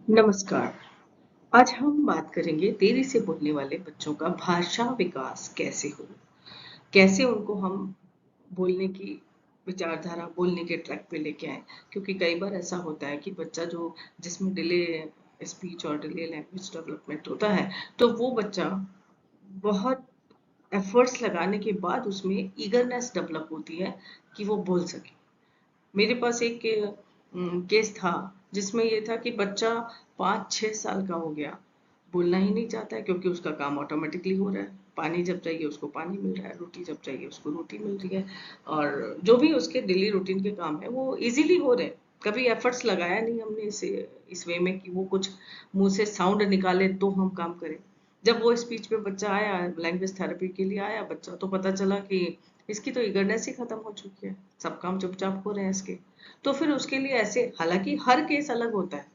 नमस्कार। आज हम बात करेंगे देरी से बोलने वाले बच्चों का भाषा विकास कैसे हो? कैसे उनको हम बोलने की विचारधारा, बोलने के ट्रैक पे लेके आएँ? क्योंकि कई बार ऐसा होता है कि बच्चा जो जिसमें डिले स्पीच और डिले लैंग्वेज डेवलपमेंट होता है, तो वो बच्चा बहुत एफर्ट्स लगाने के बाद उसमें ईगरनेस डेवलप होती है कि वो बोल सके। मेरे पास एक केस था जिसमें ये था कि बच्चा 5-6 साल का हो गया, बोलना ही नहीं चाहता है क्योंकि उसका काम ऑटोमेटिकली हो रहा है। पानी जब चाहिए उसको पानी मिल रहा है, रोटी जब चाहिए उसको रोटी मिल रही है और जो भी उसके डेली रूटीन के काम है वो इजीली हो रहे हैं। कभी एफर्ट्स लगाया नहीं हमने इस वे में कि वो कुछ मुंह से साउंड निकाले तो हम काम करें। जब वो स्पीच पे बच्चा आया, लैंग्वेज थेरेपी के लिए आया बच्चा, तो पता चला कि इसकी तो ईगरनेस ही खत्म हो चुकी है, सब काम चुपचाप हो रहे हैं इसके। तो फिर उसके लिए ऐसे, हालांकि हर केस अलग होता है,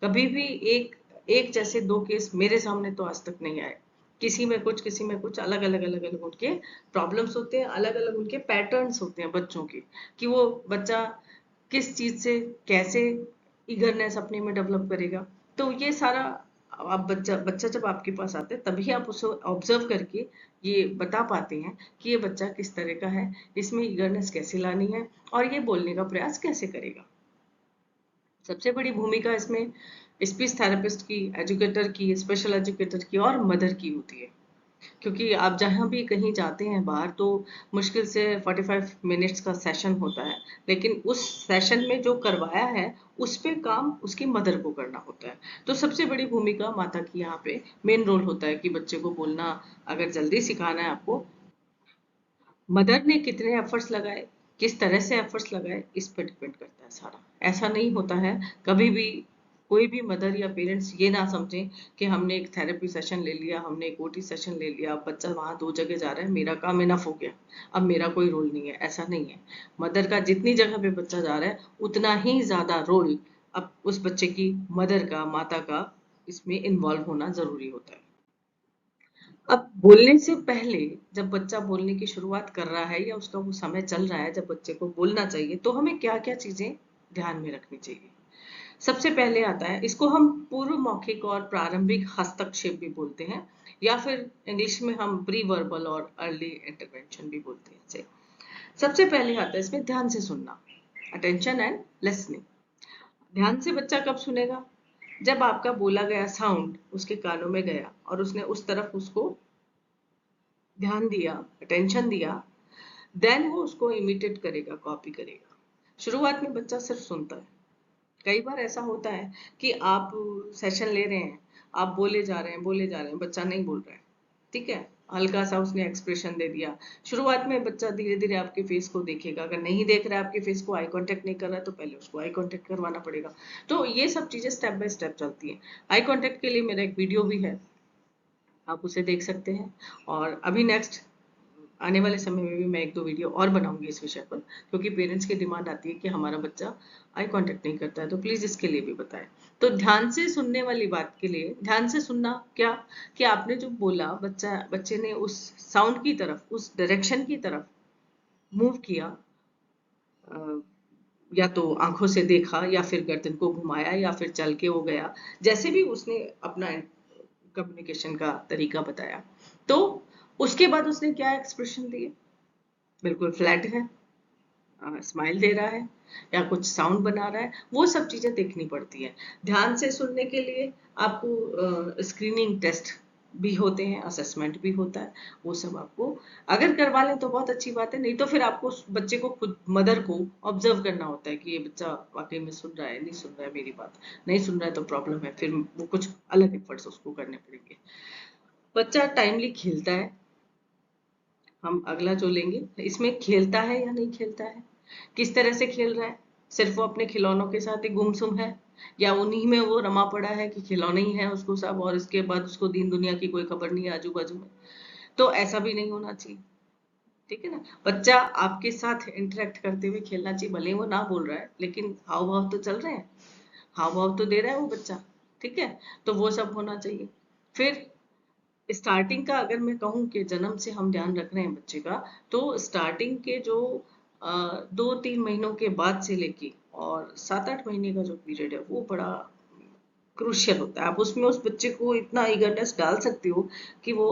कभी भी एक एक जैसे दो केस मेरे सामने तो आज तक नहीं आए। किसी में कुछ, किसी में कुछ, अलग अलग अलग अलग उनके प्रॉब्लम्स होते हैं, अलग अलग उनके पैटर्न्स होते हैं बच्चों के, कि वो बच्चा किस चीज से कैसे ईगरनेस अपने में डेवलप करेगा। तो ये सारा, आप बच्चा बच्चा जब आपके पास आता है तभी आप उसे ऑब्जर्व करके ये बता पाते हैं कि ये बच्चा किस तरह का है, इसमें ईगरनेस कैसे लानी है और ये बोलने का प्रयास कैसे करेगा। सबसे बड़ी भूमिका इसमें स्पीच थेरेपिस्ट की, एजुकेटर की, स्पेशल एजुकेटर की और मदर की होती है। क्योंकि आप जहाँ भी कहीं जाते हैं बाहर, तो मुश्किल से 45 मिनट्स का सेशन होता है, लेकिन उस सेशन में जो करवाया है उस पे काम उसकी मदर को करना होता है। तो सबसे बड़ी भूमिका माता की यहाँ पे मेन रोल होता है कि बच्चे को बोलना अगर जल्दी सिखाना है आपको, मदर ने कितने एफर्ट्स लगाए, किस तरह से एफर्ट्स लगाए, इस पर डिपेंड करता है सारा। ऐसा नहीं होता है कभी भी, कोई भी मदर या पेरेंट्स ये ना समझें कि हमने एक थेरेपी सेशन ले लिया, हमने एक ओटी सेशन ले लिया, अब बच्चा वहां दो जगह जा रहा है, मेरा काम इनफ हो गया, अब मेरा कोई रोल नहीं है। ऐसा नहीं है। मदर का जितनी जगह पे बच्चा जा रहा है उतना ही ज्यादा रोल अब उस बच्चे की मदर का, माता का इसमें इन्वॉल्व होना जरूरी होता है। अब बोलने से पहले, जब बच्चा बोलने की शुरुआत कर रहा है या उसका वो समय चल रहा है जब बच्चे को बोलना चाहिए, तो हमें क्या-क्या चीजें ध्यान में रखनी चाहिए। सबसे पहले आता है, इसको हम पूर्व मौखिक और प्रारंभिक हस्तक्षेप भी बोलते हैं, या फिर इंग्लिश में हम प्री वर्बल और अर्ली इंटरवेंशन भी बोलते हैं इसे। सबसे पहले आता है इसमें ध्यान से सुनना, अटेंशन एंड लिसनिंग। ध्यान से बच्चा कब सुनेगा? जब आपका बोला गया साउंड उसके कानों में गया और उसने उस तरफ उसको ध्यान दिया, अटेंशन दिया, देन वो उसको इमिटेट करेगा, कॉपी करेगा। शुरुआत में बच्चा सिर्फ सुनता है। कई बार ऐसा होता है कि आप सेशन ले रहे हैं, आप बोले जा रहे हैं, बोले जा रहे हैं, बच्चा नहीं बोल रहा है, ठीक है, हल्का सा उसने एक्सप्रेशन दे दिया। शुरुआत में बच्चा धीरे धीरे आपके फेस को देखेगा, अगर नहीं देख रहा है आपके फेस को, आई कांटेक्ट नहीं कर रहा है, तो पहले उसको आई कांटेक्ट करवाना पड़ेगा। तो ये सब चीजें स्टेप बाय स्टेप चलती हैं। आई कांटेक्ट के लिए मेरा एक वीडियो भी है, आप उसे देख सकते हैं। और अभी नेक्स्ट आने वाले समय में भी मैं एक दो वीडियो और बनाऊंगी इस विषय पर, क्योंकि पेरेंट्स की डिमांड आती है कि हमारा बच्चा आई कांटेक्ट नहीं करता है, तो प्लीज इसके लिए भी बताएं। तो ध्यान से सुनने वाली बात के लिए, ध्यान से सुनना क्या, कि आपने जो बोला, बच्चे ने उस साउंड की तरफ, उस डायरेक्शन की तरफ मूव किया, अ, या तो आंखों से देखा या फिर गर्दन को घुमाया या फिर चल के वो गया, जैसे भी उसने अपना कम्युनिकेशन का तरीका बताया। तो उसके बाद उसने क्या एक्सप्रेशन दिए, बिल्कुल फ्लैट है, स्माइल दे रहा है या कुछ साउंड बना रहा है, वो सब चीजें देखनी पड़ती है। ध्यान से सुनने के लिए आपको स्क्रीनिंग टेस्ट भी होते हैं, असेसमेंट भी होता है, वो सब आपको अगर करवा लें तो बहुत अच्छी बात है, नहीं तो फिर आपको उस बच्चे को, खुद मदर को ऑब्जर्व करना होता है कि ये बच्चा वाकई में सुन रहा है, नहीं सुन रहा है, मेरी बात नहीं सुन रहा है तो प्रॉब्लम है, फिर वो कुछ अलग एफर्ट्स उसको करने पड़ेंगे। बच्चा टाइमली खेलता है, हम अगला जो लेंगे, इसमें खेलता है या नहीं खेलता है, किस तरह से खेल रहा है, सिर्फ वो अपने खिलौनों के साथ ही गुमसुम है, या उन्हीं में वो रमा पड़ा है कि खिलौने ही है उसको सब, और इसके बाद उसको दीन दुनिया की कोई खबर नहीं है आजू बाजू में। तो ऐसा भी नहीं होना चाहिए, ठीक है ना। बच्चा आपके साथ इंटरेक्ट करते हुए खेलना चाहिए, भले ही वो ना बोल रहा है लेकिन हाव भाव तो चल रहे हैं, हाव भाव तो दे रहा है वो बच्चा, ठीक है। तो वो सब होना चाहिए। फिर स्टार्टिंग का अगर मैं कहूँ कि जन्म से हम ध्यान रख रहे हैं बच्चे का, तो स्टार्टिंग के जो 2-3 महीनों के बाद से लेके और 7-8 महीने का जो पीरियड है वो बड़ा क्रूशियल होता है। आप उसमें उस बच्चे को इतना ईगरनेस डाल सकते हो कि वो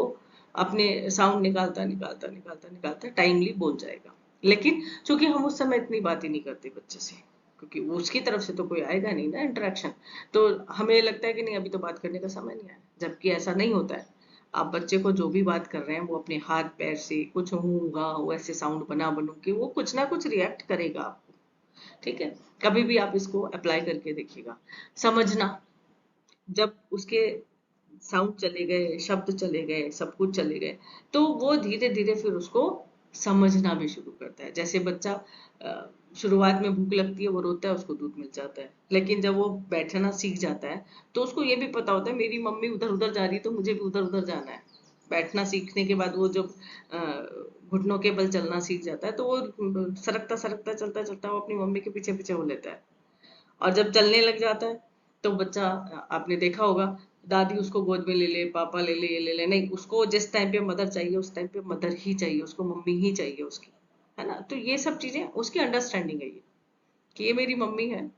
अपने साउंड निकालता निकालता निकालता निकालता टाइमली बोल जाएगा। लेकिन चूंकि हम उस समय इतनी बात ही नहीं करते बच्चे से, क्योंकि वो उसकी तरफ से तो कोई आएगा नहीं ना इंटरेक्शन, तो हमें लगता है कि नहीं अभी तो बात करने का समय नहीं आया, जबकि ऐसा नहीं होता है। आप बच्चे को जो भी बात कर रहे हैं वो अपने हाथ पैर से कुछ हूँ वैसे साउंड बना बनू के वो कुछ ना कुछ रिएक्ट करेगा आपको। ठीक है, कभी भी आप इसको अप्लाई करके देखिएगा। समझना, जब उसके साउंड चले गए, शब्द चले गए, सब कुछ चले गए, तो वो धीरे धीरे फिर उसको समझना भी शुरू करता है। जैसे बच्चा शुरुआत में भूख लगती है, वो रोता है, उसको दूध मिल जाता है, लेकिन जब वो बैठना सीख जाता है तो उसको ये भी पता होता है मेरी मम्मी उधर उधर जा रही है तो मुझे भी उधर उधर जाना है। बैठना सीखने के बाद वो जब घुटनों के बल चलना सीख जाता है तो वो सरकता सरकता चलता चलता वो अपनी मम्मी के पीछे पीछे हो लेता है। और जब चलने लग जाता है तो बच्चा, आपने देखा होगा, दादी उसको गोद में ले ले, पापा ले ले, ये ले ले, नहीं, उसको जिस टाइम पे मदर चाहिए उस टाइम पे मदर ही चाहिए, उसको मम्मी ही चाहिए उसकी, है ना। तो ये सब चीजें उसकी अंडरस्टैंडिंग है ये, कि ये मेरी मम्मी है,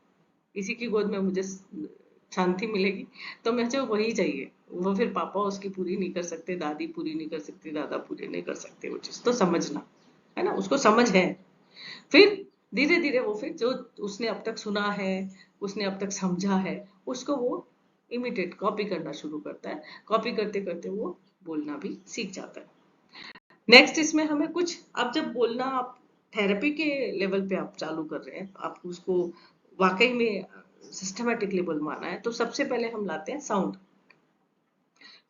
इसी की गोद में मुझे शांति मिलेगी, तो मुझे वही चाहिए। वो फिर पापा उसकी पूरी नहीं कर सकते, दादी पूरी नहीं कर सकती, दादा पूरी नहीं कर सकते, वो चीज तो समझना, है ना, उसको समझ है। फिर धीरे धीरे वो फिर जो उसने अब तक सुना है, उसने अब तक समझा है, उसको वो इमिटेट कॉपी करना शुरू करता है। कॉपी करते करते वो बोलना भी सीख जाता है। नेक्स्ट इसमें हमें कुछ, अब जब बोलना आप थेरेपी के लेवल पे आप चालू कर रहे हैं, आप उसको वाकई में सिस्टमेटिकली बुलवाना है, तो सबसे पहले हम लाते हैं साउंड।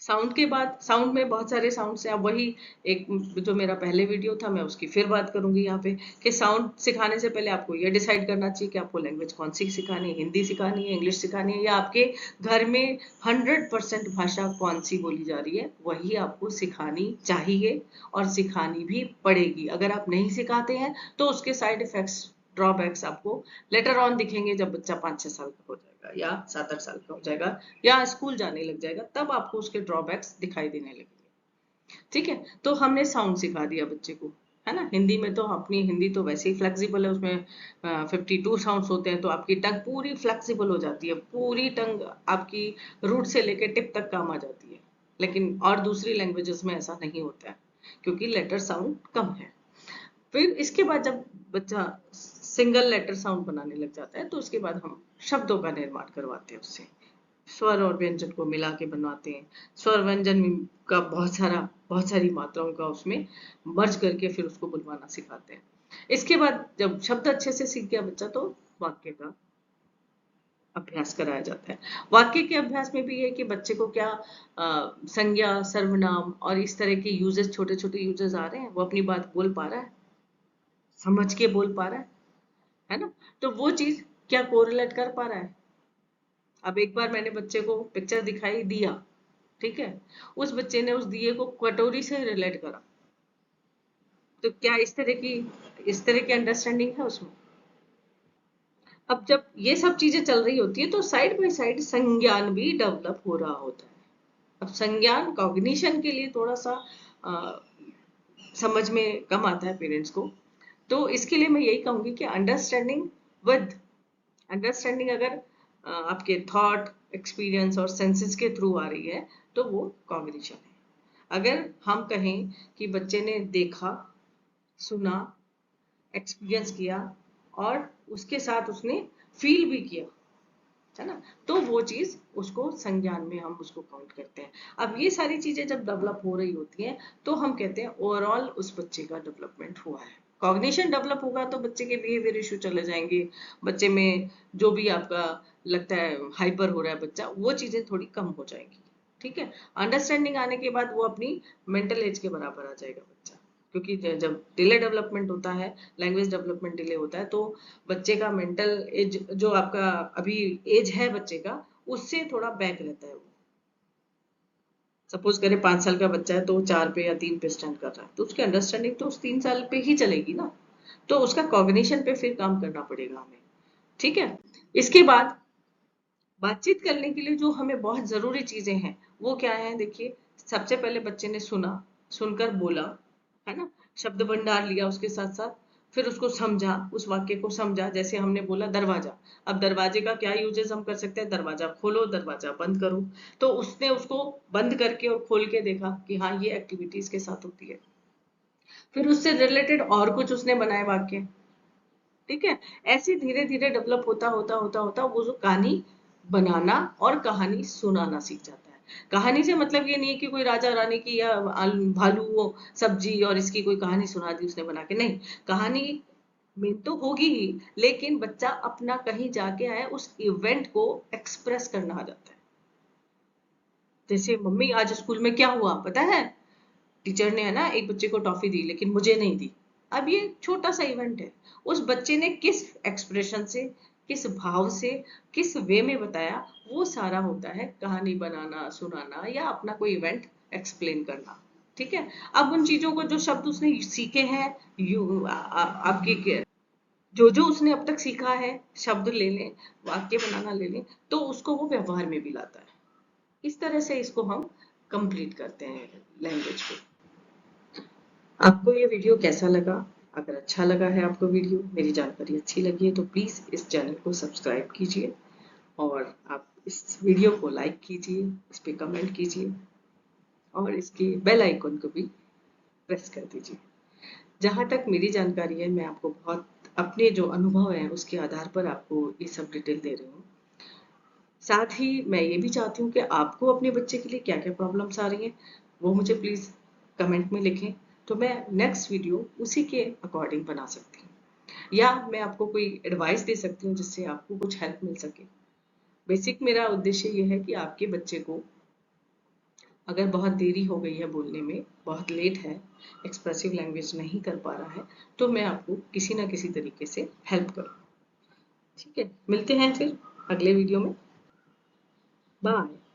साउंड के बाद, साउंड में बहुत सारे साउंड्स हैं। अब वही एक जो मेरा पहले वीडियो था मैं उसकी फिर बात करूंगी यहाँ पे, कि साउंड सिखाने से पहले आपको ये डिसाइड करना चाहिए कि आपको लैंग्वेज कौन सी सिखानी है, हिंदी सिखानी है, इंग्लिश सिखानी है, या आपके घर में 100% भाषा कौन सी बोली जा रही है वही आपको सिखानी चाहिए और सिखानी भी पड़ेगी। अगर आप नहीं सिखाते हैं तो उसके साइड इफेक्ट्स, ड्रॉबैक्स आपको लेटर ऑन दिखेंगे, जब बच्चा 5-6 साल का हो जाएगा या 7-8 साल का हो जाएगा या स्कूल जाने लग जाएगा, तब आपको उसके ड्रॉबैक्स दिखाई देने लगेंगे। ठीक है, तो हमने साउंड सिखा दिया बच्चे को, है ना। हिंदी में तो, अपनी हिंदी तो वैसे ही फ्लेक्सिबल है, उसमें 52 साउंड्स होते हैं, तो आपकी टंग पूरी फ्लेक्सिबल हो जाती है, पूरी टंग आपकी रूट से लेके टिप तक काम आ जाती है। लेकिन और दूसरी लैंग्वेजेस में ऐसा नहीं होता है, क्योंकि लेटर साउंड कम है। फिर इसके बाद जब बच्चा सिंगल लेटर साउंड बनाने लग जाता है तो उसके बाद हम शब्दों का निर्माण करवाते हैं उससे, स्वर और व्यंजन को मिला के बनवाते हैं। स्वर व्यंजन का बहुत सारी मात्राओं का उसमें मर्ज करके फिर उसको बुलवाना सिखाते हैं। इसके बाद जब शब्द अच्छे से सीख गया बच्चा तो वाक्य का अभ्यास कराया जाता है। वाक्य के अभ्यास में भी है कि बच्चे को क्या संज्ञा, सर्वनाम और इस तरह के यूजेस, छोटे छोटे यूजेस आ रहे हैं, वो अपनी बात बोल पा रहा है, समझ के बोल पा रहा है ना। तो वो चीज क्या कोरिलेट कर पा रहा है। अब एक बार मैंने बच्चे को पिक्चर दिखाई दिया, ठीक है, उस बच्चे ने उस दिए को कटोरी से रिलेट करा, तो क्या इस तरह की अंडरस्टैंडिंग है उसमें। अब जब ये सब चीजें चल रही होती है तो साइड बाय साइड संज्ञान भी डेवलप हो रहा होता है। अब संज्ञान कॉग्निशन के लिए थोड़ा सा अ, समझ में कम आता है पेरेंट्स को, तो इसके लिए मैं यही कहूंगी कि विद अंडरस्टैंडिंग अगर आपके थॉट, एक्सपीरियंस और सेंसेस के थ्रू आ रही है तो वो कॉग्निशन है। अगर हम कहें कि बच्चे ने देखा, सुना, एक्सपीरियंस किया और उसके साथ उसने फील भी किया, है ना, तो वो चीज उसको संज्ञान में हम उसको काउंट करते हैं। अब ये सारी चीजें जब डेवलप हो रही होती हैं तो हम कहते हैं ओवरऑल उस बच्चे का डेवलपमेंट हुआ है। कॉग्निशन डेवलप होगा तो बच्चे के बिहेवियर इशू चले जाएंगे, बच्चे में जो भी आपका लगता है हाइपर हो रहा है बच्चा, वो चीजें थोड़ी कम हो जाएंगी। ठीक है, अंडरस्टैंडिंग आने के बाद वो अपनी मेंटल एज के बराबर आ जाएगा बच्चा, क्योंकि जब डिले डेवलपमेंट होता है, लैंग्वेज डेवलपमेंट डिले होता है, तो बच्चे का मेंटल एज जो आपका अभी एज है बच्चे का, उससे थोड़ा बैक रहता है वो। सपोज करें 5 साल का बच्चा है तो 4 पे या 3 पे स्टैंड कर रहा है, तो उसकी अंडरस्टैंडिंग तो उस 3 साल पे ही चलेगी ना, तो उसका कॉग्निशन पे फिर काम करना पड़ेगा हमें। ठीक है, इसके बाद बातचीत करने के लिए जो हमें बहुत जरूरी चीजें हैं वो क्या है, देखिए, सबसे पहले बच्चे ने सुना, सुनकर बोला, है ना, शब्द भंडार लिया उसके साथ साथ, फिर उसको समझा, उस वाक्य को समझा। जैसे हमने बोला दरवाजा, अब दरवाजे का क्या यूजेस हम कर सकते हैं, दरवाजा खोलो, दरवाजा बंद करो। तो उसने उसको बंद करके और खोल के देखा कि हाँ ये एक्टिविटी इसके साथ होती है। फिर उससे रिलेटेड और कुछ उसने बनाए वाक्य। ठीक है, ऐसे धीरे धीरे डेवलप होता होता होता होता वो जो कहानी बनाना और कहानी सुनाना सीख जाता है। कहानी से मतलब ये नहीं है कि कोई राजा रानी की या भालू वो सब्जी और इसकी कोई कहानी सुना दी उसने बना के, नहीं। कहानी में तो होगी ही, लेकिन बच्चा अपना कहीं जाके आया उस इवेंट को एक्सप्रेस करना आ जाता है। जैसे मम्मी आज स्कूल में क्या हुआ पता है, टीचर ने है ना एक बच्चे को टॉफी दी लेकिन मुझे नहीं दी। अब ये छोटा सा इवेंट है, उस बच्चे ने किस एक्सप्रेशन से, किस भाव से, किस वे में बताया, वो सारा होता है कहानी बनाना, सुनाना या अपना कोई इवेंट एक्सप्लेन करना। ठीक है, अब उन चीजों को जो शब्द उसने सीखे हैं, आपके जो जो उसने अब तक सीखा है, शब्द ले लें, वाक्य बनाना ले लें, तो उसको वो व्यवहार में भी लाता है। इस तरह से इसको हम कंप्लीट करते हैं लैंग्वेज को। आपको ये वीडियो कैसा लगा? अगर अच्छा लगा है आपको वीडियो, मेरी जानकारी अच्छी लगी है, तो प्लीज़ इस चैनल को सब्सक्राइब कीजिए और आप इस वीडियो को लाइक कीजिए, इस पे कमेंट कीजिए और इसके बेल आइकन को भी प्रेस कर दीजिए। जहाँ तक मेरी जानकारी है, मैं आपको बहुत अपने जो अनुभव हैं उसके आधार पर आपको ये सब डिटेल दे रही हूँ। साथ ही मैं ये भी चाहती हूँ कि आपको अपने बच्चे के लिए क्या-क्या प्रॉब्लम्स आ रही हैं, वो मुझे प्लीज़ कमेंट में लिखें, तो मैं नेक्स्ट वीडियो उसी के अकॉर्डिंग बना सकती हूँ। या मैं आपको कोई एडवाइस दे सकती हूँ जिससे आपको कुछ हेल्प मिल सके। बेसिक मेरा उद्देश्य ये है कि आपके बच्चे को अगर बहुत देरी हो गई है बोलने में, बहुत लेट है, एक्सप्रेसिव लैंग्वेज नहीं कर पा रहा है, तो मैं आपको किसी ना किसी तरीके से हेल्प करूँ। ठीक है, मिलते हैं फिर अगले वीडियो में। बाय।